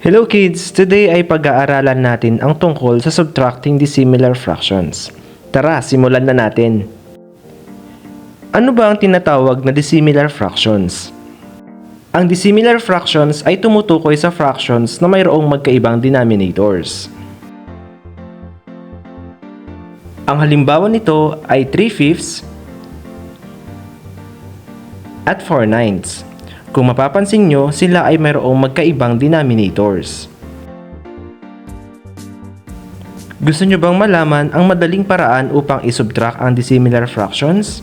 Hello kids! Today ay pag-aaralan natin ang tungkol sa subtracting dissimilar fractions. Tara, simulan na natin. Ano ba ang tinatawag na dissimilar fractions? Ang dissimilar fractions ay tumutukoy sa fractions na mayroong magkaibang denominators. Ang halimbawa nito ay 3/5 at 4/9. Kung mapapansin nyo, sila ay mayroong magkaibang denominators. Gusto nyo bang malaman ang madaling paraan upang isubtract ang dissimilar fractions?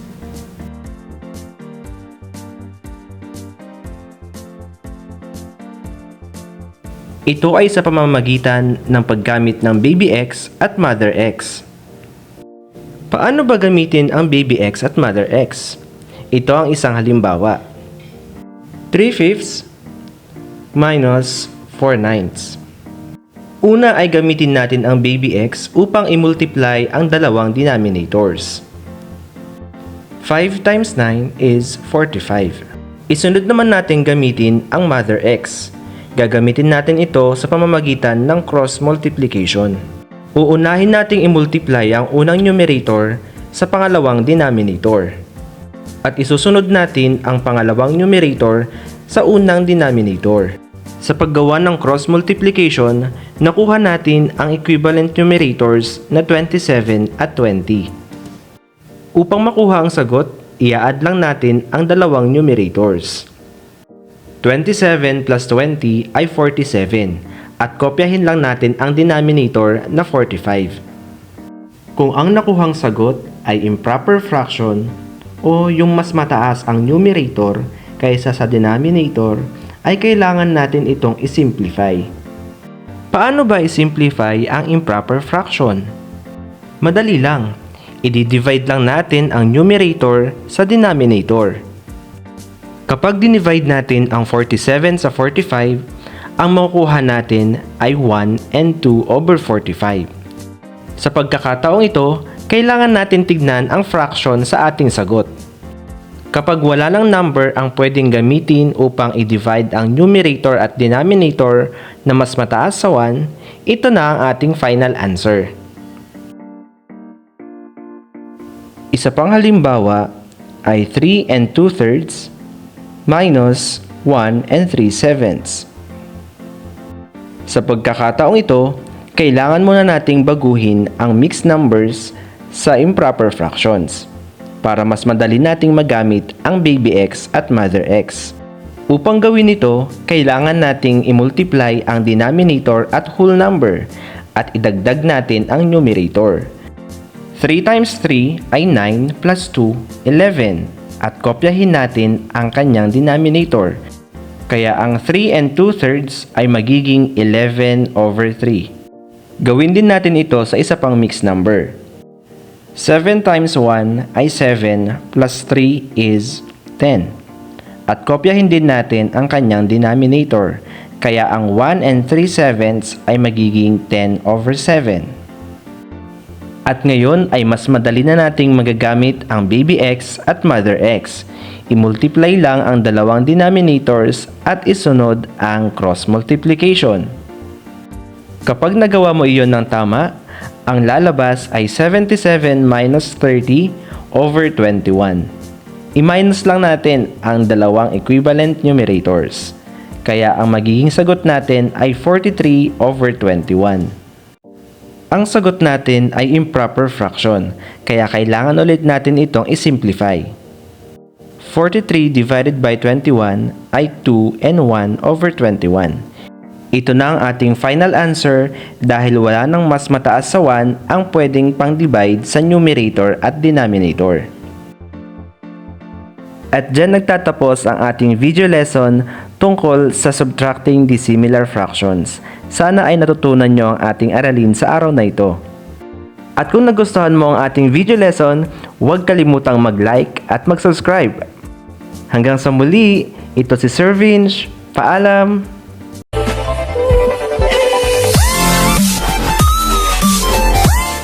Ito ay sa pamamagitan ng paggamit ng baby x at mother x. Paano ba gamitin ang baby x at mother x? Ito ang isang halimbawa. 3/5 minus 4/9. Una ay gamitin natin ang baby x upang i-multiply ang dalawang denominators. 5 times 9 is 45. Isunod naman natin gamitin ang mother x. Gagamitin natin ito sa pamamagitan ng cross multiplication. Uunahin nating i-multiply ang unang numerator sa pangalawang denominator. At isusunod natin ang pangalawang numerator sa unang denominator. Sa paggawa ng cross multiplication, nakuha natin ang equivalent numerators na 27 at 20. Upang makuha ang sagot, i-add lang natin ang dalawang numerators. 27 plus 20 ay 47 at kopyahin lang natin ang denominator na 45. Kung ang nakuhang sagot ay improper fraction o yung mas mataas ang numerator kaysa sa denominator, ay kailangan natin itong isimplify. Paano ba isimplify ang improper fraction? Madali lang. I-divide lang natin ang numerator sa denominator. Kapag dinivide natin ang 47 sa 45, ang makukuha natin ay 1 and 2 over 45. Sa pagkakataong ito, kailangan natin tignan ang fraction sa ating sagot. Kapag wala lang number ang pwedeng gamitin upang i-divide ang numerator at denominator na mas mataas sa 1, ito na ang ating final answer. Isa pang halimbawa ay 3 and 2/3 minus 1 and 3/7. Sa pagkakataong ito, kailangan muna nating baguhin ang mixed numbers sa improper fractions para mas madali nating magamit ang baby x at mother x. Upang gawin ito, kailangan nating i-multiply ang denominator at whole number at idagdag natin ang numerator. 3 times 3 ay 9 plus 2, 11 at kopyahin natin ang kanyang denominator. Kaya ang 3 and 2/3 ay magiging 11 over 3. Gawin din natin ito sa isa pang mixed number. 7 times 1 ay 7 plus 3 is 10. At kopyahin din natin ang kanyang denominator. Kaya ang 1 and 3/7 ay magiging 10 over 7. At ngayon ay mas madali na nating magagamit ang baby x at mother x. I-multiply lang ang dalawang denominators at isunod ang cross multiplication. Kapag nagawa mo iyon ng tama, ang lalabas ay 77 minus 30 over 21. I-minus lang natin ang dalawang equivalent numerators. Kaya ang magiging sagot natin ay 43 over 21. Ang sagot natin ay improper fraction, kaya kailangan ulit natin itong isimplify. 43 divided by 21 ay 2 and 1 over 21. Ito na ang ating final answer dahil wala nang mas mataas sa 1 ang pwedeng pang-divide sa numerator at denominator. At dyan nagtatapos ang ating video lesson tungkol sa subtracting dissimilar fractions. Sana ay natutunan nyo ang ating aralin sa araw na ito. At kung nagustuhan mo ang ating video lesson, huwag kalimutang mag-like at mag-subscribe. Hanggang sa muli, ito si Sir Vince. Paalam!